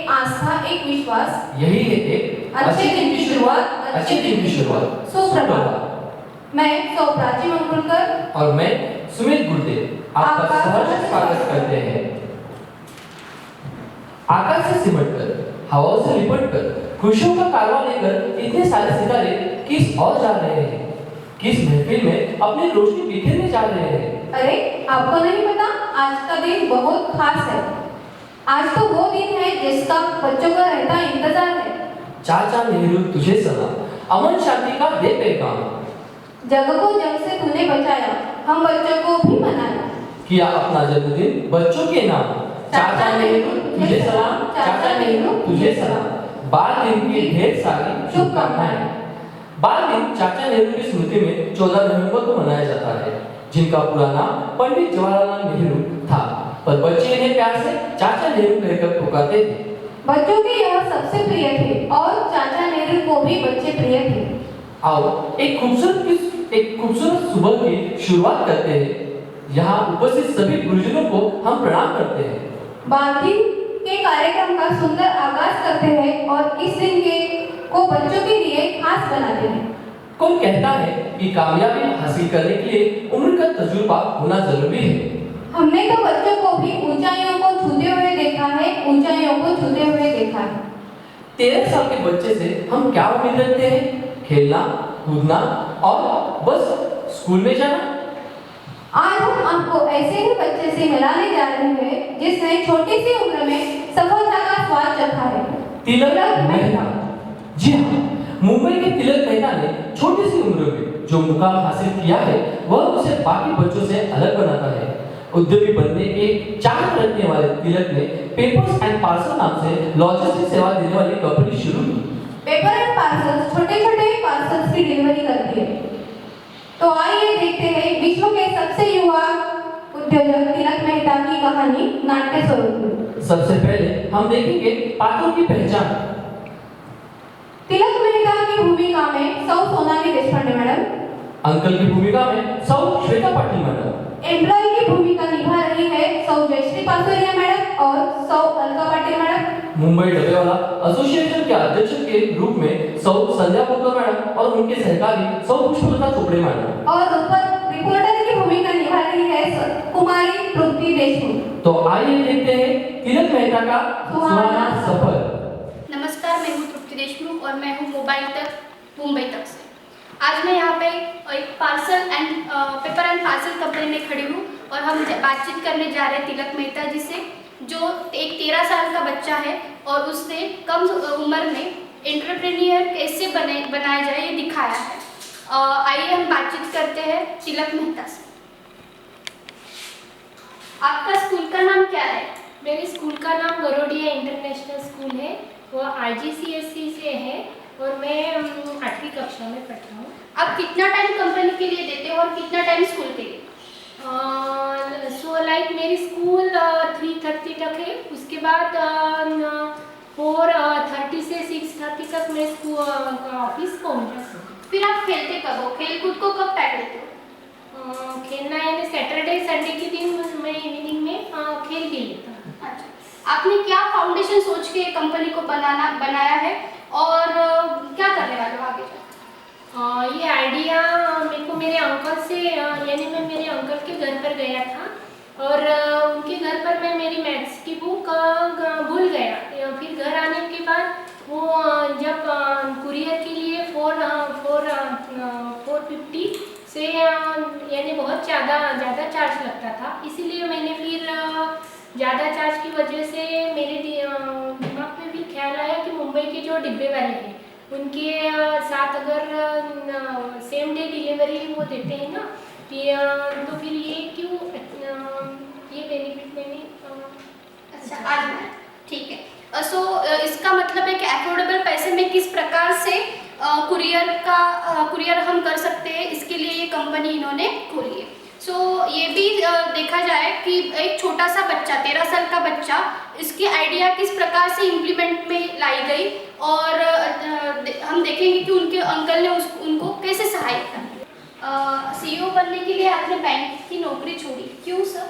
एक आस्था, एक विश्वास, यही है एक अच्छे दिन की शुरुआत, अच्छे दिन की शुरुआत। सुप्रभात। मैं सौ प्राची मंगुलकर और मैं सुमित गुर्दे आपका सहर्ष स्वागत करते हैं। आकाश से सिमटकर, हवाओं से लिपटकर, खुशियों का कारवां लेकर इतने सारे सितारे किस ओर जा रहे हैं? किस महफिल में अपनी रोशनी बिखेरने जा रहे हैं? अरे, आपको नहीं पता, आज का दिन बहुत खास है। आज तो वो दिन है जिसका बच्चों का रहता इंतजार है। चाचा नेहरू तुझे सलाम, अमन शांति का दे पैगाम। जग को जंग से तूने बचाया, हम बच्चों को भी मनाया। किया अपना जन्मदिन बच्चों के नाम। चाचा नेहरू तुझे सलाम, चाचा नेहरू तुझे सलाम। बाल दिन की ढेर सारी शुभकामनाएं। बाल दिन चाचा नेहरू की स्मृति में 14 नवंबर को मनाया जाता है, जिनका पूरा नाम पंडित जवाहरलाल नेहरू था, पर बच्चे इन्हें प्यार से चाचा नेहरू कहकर पुकारते थे। बच्चों के यह सबसे प्रिय थे और चाचा नेहरू को भी बच्चे प्रिय थे। आओ एक खूबसूरत सुबह की शुरुआत करते हैं। यहाँ उपस्थित सभी गुरुजनों को हम प्रणाम करते हैं। बाल दिन के कार्यक्रम का सुंदर आगाज करते हैं और इस दिन को बच्चों के लिए खास बनाते हैं। कौन कहता है कि कामयाबी हासिल करने के लिए उम्र का तजुर्बा होना जरूरी है? हमने तो बच्चों को भी ऊंचाइयों को छूते हुए देखा है, ऊंचाइयों को छूते हुए देखा है। 13 साल के बच्चे से हम क्या उम्मीद रखते हैं? खेलना, कूदना और बस स्कूल में जाना। आज हम आपको ऐसे ही बच्चे से मिलाने जा रहे हैं जिसने छोटी सी उम्र में सफलता का स्वाद चखा है। तिलक मेहता। जी हाँ, मुंबई के तिलक मेहता ने छोटी सी उम्र में जो मुकाम हासिल किया है, वह उसे बाकी बच्चों से अलग बनाता है। उद्यमी बनने के चार्ट रखने वाले तिलक ने पेपर्स एंड पार्सल नाम से लॉजिस्टिक सेवा देने वाली कंपनी शुरू की। पेपर एंड पार्सल छोटे-छोटे पार्सल्स की डिलीवरी करती है। तो आइए देखते हैं विश्व के सबसे युवा उद्योजक तिलक मेहता की कहानी नाट्य स्वरूप में। सबसे पहले हम देखेंगे पात्रों की पहचान। तिलक मेहता की भूमिका में सौ सोनाली देशपांडे मैडम, अंकल की भूमिका में सौ श्वेता पाटिल मैडम, एम्प्लॉय की भूमिका निभा रही है सौ जयश्री पासोरिया मैडम और सौ अलका पाटिल मैडम। मुंबई डबेवाला एसोसिएशन के अध्यक्ष के रूप में सौ संध्या पोकर मैडम और उनके सहकारी सौ पुष्पलता चोपड़े मैडम, और रिपोर्टर की भूमिका निभा रही है कुमारी तृप्ति देशमुख। तो आइए देखते हैं तिलक मेहता का सुहाना सफर। नमस्कार, मैं हूँ तृप्ति देशमुख और मैं हूँ मोबाइल तक मुंबई तक से। आज मैं यहाँ पे एक पेपर एंड पार्सल कंपनी में खड़ी हूँ और हम बातचीत करने जा रहे हैं तिलक मेहता जी से, जो एक 13 साल का बच्चा है और उसने कम उम्र में एंटरप्रेन्योर कैसे बनाया जाए ये दिखाया है। आइए हम बातचीत करते हैं तिलक मेहता से। आपका स्कूल का नाम क्या है? मेरे स्कूल का नाम गरोडिया इंटरनेशनल स्कूल है, वो RGCSE से है और मैं 8वीं कक्षा में पढ़ता हूँ। आप कितना टाइम कंपनी के लिए देते हो और कितना टाइम स्कूल के लिए? मेरी स्कूल 3:30 तक है, उसके बाद 4:30 से 6:30 तक मैं स्कूल ऑफिस पहुँच जाती हूँ। फिर आप खेलते कब हो? खेल कूद को कब टाइम देते हो? खेलना यानी सैटरडे संडे के दिन मैं इवनिंग में खेल भी लेता हूँ। अच्छा, आपने क्या फाउंडेशन सोच के कंपनी को बनाया है और क्या करने वाले हो आगे जाकर? ये आइडिया मेरे को मेरे अंकल से, यानी मैं मेरे अंकल के घर पर गया था और उनके घर पर मैं मेरी मैथ्स की बुक भूल गया। फिर घर आने के बाद वो जब कुरियर के लिए 450 से यानी बहुत ज़्यादा चार्ज लगता था, इसीलिए मैंने फिर ज़्यादा चार्ज की वजह से मेरे दिमाग में भी ख्याल आया कि मुंबई के जो डिब्बे वाले हैं उनके साथ अगर सेम डे डिलीवरी वो देते हैं ना, तो फिर ये क्यों ये बेनिफिट मैंने अच्छा आजमाया। ठीक है, इसका मतलब है कि अफोर्डेबल पैसे में किस प्रकार से कुरियर हम कर सकते हैं, इसके लिए ये कंपनी इन्होंने खोली है। ये भी देखा जाए कि एक छोटा सा बच्चा 13 साल का बच्चा, इसकी आइडिया किस प्रकार से इम्प्लीमेंट में लाई गई और हम देखेंगे कि उनके अंकल ने उनको कैसे सहायता की। CEO बनने के लिए आपने बैंक की नौकरी छोड़ी, क्यों सर?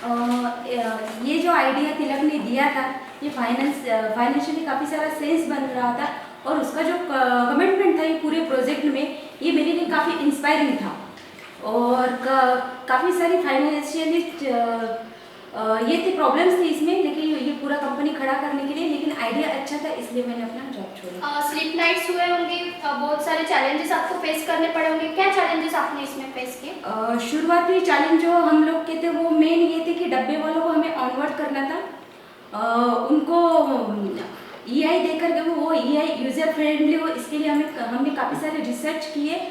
ये जो आइडिया तिलक ने दिया था, ये फाइनेंशियली काफ़ी सारा सेंस बन रहा था, और उसका जो कमिटमेंट था ये पूरे प्रोजेक्ट में, ये मेरे लिए काफ़ी इंस्पायरिंग था। और काफ़ी सारी फाइनेंशियली ये थी प्रॉब्लम्स थी इसमें, लेकिन ये पूरा कंपनी खड़ा करने के लिए, लेकिन आइडिया अच्छा था इसलिए मैंने अपना जॉब छोड़ा। स्लीप नाइट्स हुए होंगे, बहुत सारे चैलेंजेस आपको फेस करने पड़े होंगे, क्या चैलेंजेस आपने इसमें फेस किए? शुरुआती चैलेंज जो हम लोग के थे वो मेन ये थे कि डब्बे वालों को हमें ऑनवर्ड करना था, उनको EI देकर के वो EI यूज़र फ्रेंडली हो, इसके लिए हमने काफ़ी सारे रिसर्च किए,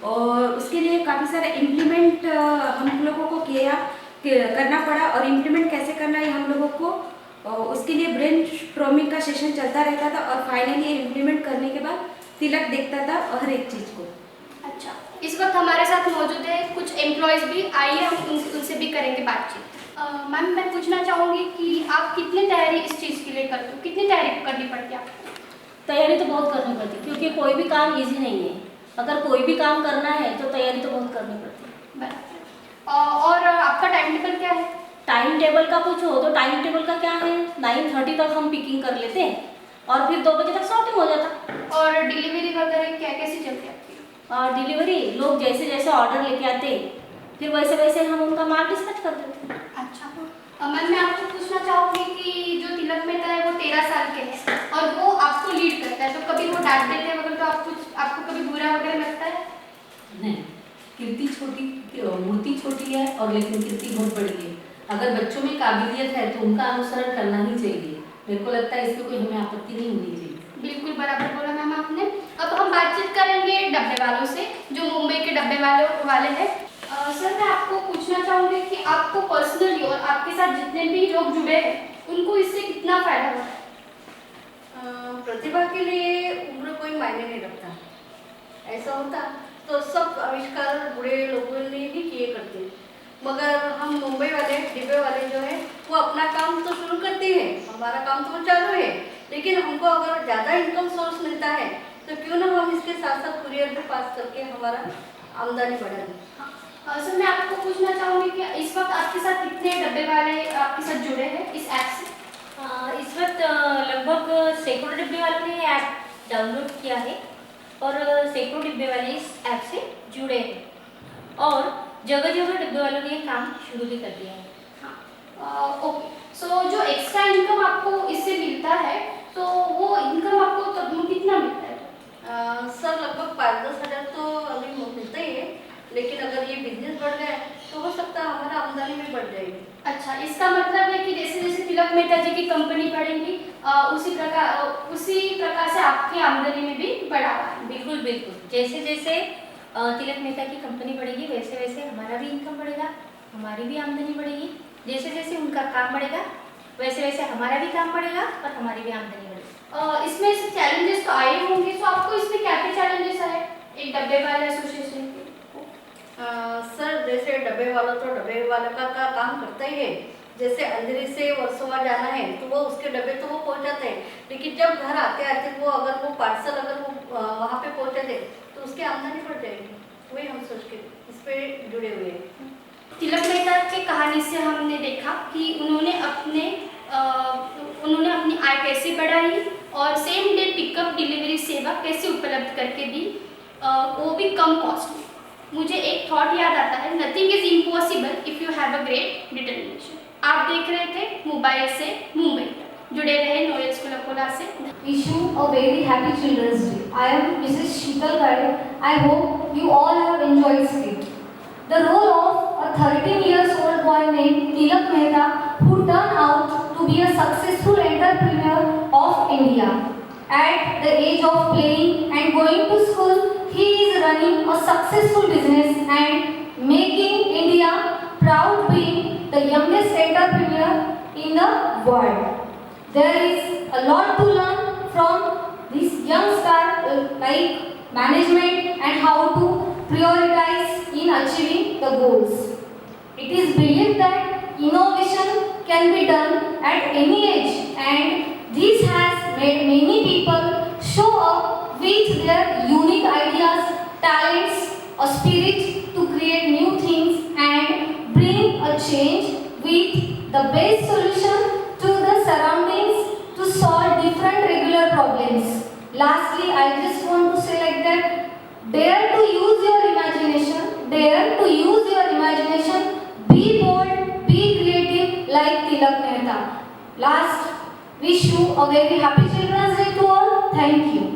और उसके लिए काफ़ी सारे इम्प्लीमेंट हम लोगों को करना पड़ा। और इम्प्लीमेंट कैसे करना है हम लोगों को, उसके लिए ब्रेन स्टॉर्मिंग का सेशन चलता रहता था, और फाइनली इम्प्लीमेंट करने के बाद तिलक देखता था हर एक चीज़ को। अच्छा, इस वक्त हमारे साथ मौजूद है कुछ एम्प्लॉयज भी, आइए हम उनसे भी करेंगे बातचीत। मैम, मैं पूछना चाहूँगी कि आप कितनी तैयारी इस चीज़ के लिए करते हो, कितनी तैयारी करनी पड़ती है आपको? तैयारी तो बहुत करनी पड़ती है, क्योंकि कोई भी काम इजी नहीं है। अगर कोई भी काम करना है तो तैयारी तो बहुत करनी पड़ती है। बराबर। और आपका टाइम टेबल क्या है? टाइम टेबल का पूछो तो टाइम टेबल का क्या है, 9:30 तक हम पिकिंग कर लेते हैं, और फिर 2 बजे तक शॉपिंग हो जाता। और डिलीवरी वगैरह क्या कैसी चलती है आपकी? और डिलीवरी लोग जैसे जैसे ऑर्डर लेके आते, फिर वैसे वैसे हम उनका माल डिस्पैच कर देते हैं। अच्छा मैम, मैं आपको पूछना चाहूँगी कि जो तिलक मेहता है वो 13 साल के हैं और वो आपको लीड करता है, तो कभी वो डांट देते हैं वगैरह, तो आपको कभी बुरा वगैरह लगता है? नहीं, कीर्ति छोटी, मूर्ति छोटी है और लेकिन कीर्ति बहुत बड़ी है। अगर बच्चों में काबिलियत है तो उनका अनुसरण करना ही चाहिए। मेरे को लगता है इसमें कोई हमें आपत्ति नहीं होनी चाहिए। बिल्कुल बराबर बोला मैम आपने। अब हम बातचीत करेंगे डब्बे वालों से, जो मुंबई के डब्बे वाले हैं। सर, मैं आपको पूछना चाहूँगी कि आपको पर्सनली और आपके साथ जितने भी लोग जुड़े हैं उनको इससे कितना फायदा हुआ है? प्रतिभा के लिए उम्र कोई मायने नहीं रखता। ऐसा होता तो सब आविष्कार बूढ़े लोगों ने ही किए करते, मगर हम मुंबई वाले डिब्बे वाले जो है वो अपना काम तो शुरू करते हैं, हमारा काम तो चालू है, लेकिन हमको अगर ज़्यादा इनकम सोर्स मिलता है तो क्यों ना हम इसके साथ साथ कुरियर भी पास करके हमारा आमदनी बढ़ाएं। सर, मैं आपको पूछना चाहूँगी कि इस वक्त आपके साथ कितने डब्बे वाले आपके साथ जुड़े हैं इस ऐप से? इस वक्त लगभग सैकड़ों डिब्बे वालों ने ऐप डाउनलोड किया है, और सैकड़ों डिब्बे वाले इस ऐप से जुड़े हैं, और जगह जगह डिब्बे वालों ने काम शुरू भी कर दिया है। हाँ, ओके। सो जो एक्स्ट्रा इनकम आपको इससे मिलता है, तो वो इनकम आपको तब कितना मिलता है? सर, लगभग 5-10 हज़ार तो अभी मिलता ही है, लेकिन अगर ये बिजनेस बढ़ गया तो हो सकता है हमारा आमदनी भी बढ़ जाएगी। अच्छा, इसका मतलब है कि जैसे जैसे तिलक मेहता जी की कंपनी बढ़ेगी उसी प्रकार से आपकी आमदनी में भी बढ़ावा है। बिल्कुल बिल्कुल, जैसे जैसे तिलक मेहता की कंपनी बढ़ेगी वैसे वैसे हमारा भी इनकम बढ़ेगा, हमारी भी आमदनी बढ़ेगी। जैसे जैसे उनका काम बढ़ेगा वैसे वैसे हमारा भी काम बढ़ेगा और हमारी भी आमदनी बढ़ेगी। इसमें से चैलेंजेस तो आए होंगे, तो आपको इसमें क्या क्या चैलेंजेस आए एक डब्बे वाले एसोसिएशन के? सर, जैसे डब्बे वाला तो डब्बे वाला का काम करता ही है। जैसे अंधेरी से वर्सोवा जाना है तो वो उसके डब्बे तो वो पहुंचाते हैं, लेकिन जब घर आते आते वो अगर वो पार्सल अगर वो वहाँ पे पहुँचा दे तो उसकी आमदनी बढ़ जाएगी। वही हम सोच के इस पे जुड़े हुए हैं। तिलक मेहता की कहानी से हमने देखा कि उन्होंने अपनी आय कैसे बढ़ाई और सेम डे पिकअप डिलीवरी सेवा कैसे उपलब्ध करके दी, वो भी कम कॉस्ट में। मुझे एक थॉट याद आता है, nothing is impossible if you have a great determination. आप देख रहे थे मोबाइल से मुंबई तक, जुड़े रहे नोएल स्कूल अकोला से। Wish you a very happy Children's Day. I am Mrs. Sheetal Garg. I hope you all have enjoyed it. The role of a 13-year-old boy named Tilak Mehta, who turned out to be a successful entrepreneur of India. At the age of playing and going to school, he is running a successful business and making India proud, being the youngest entrepreneur in the world. There is a lot to learn from this young star, like management and how to prioritize in achieving the goals. It is believed that innovation can be done at any age, and this has made many people show up with their unique ideas, talents, a spirit to create new things and bring a change with the best solution to the surroundings to solve different regular problems. Lastly, I just want to say like that, dare to use your imagination, dare to use your imagination, be bold, be creative like Tilak Mehta. Last, wish you a very happy Children's Day to all. Thank you.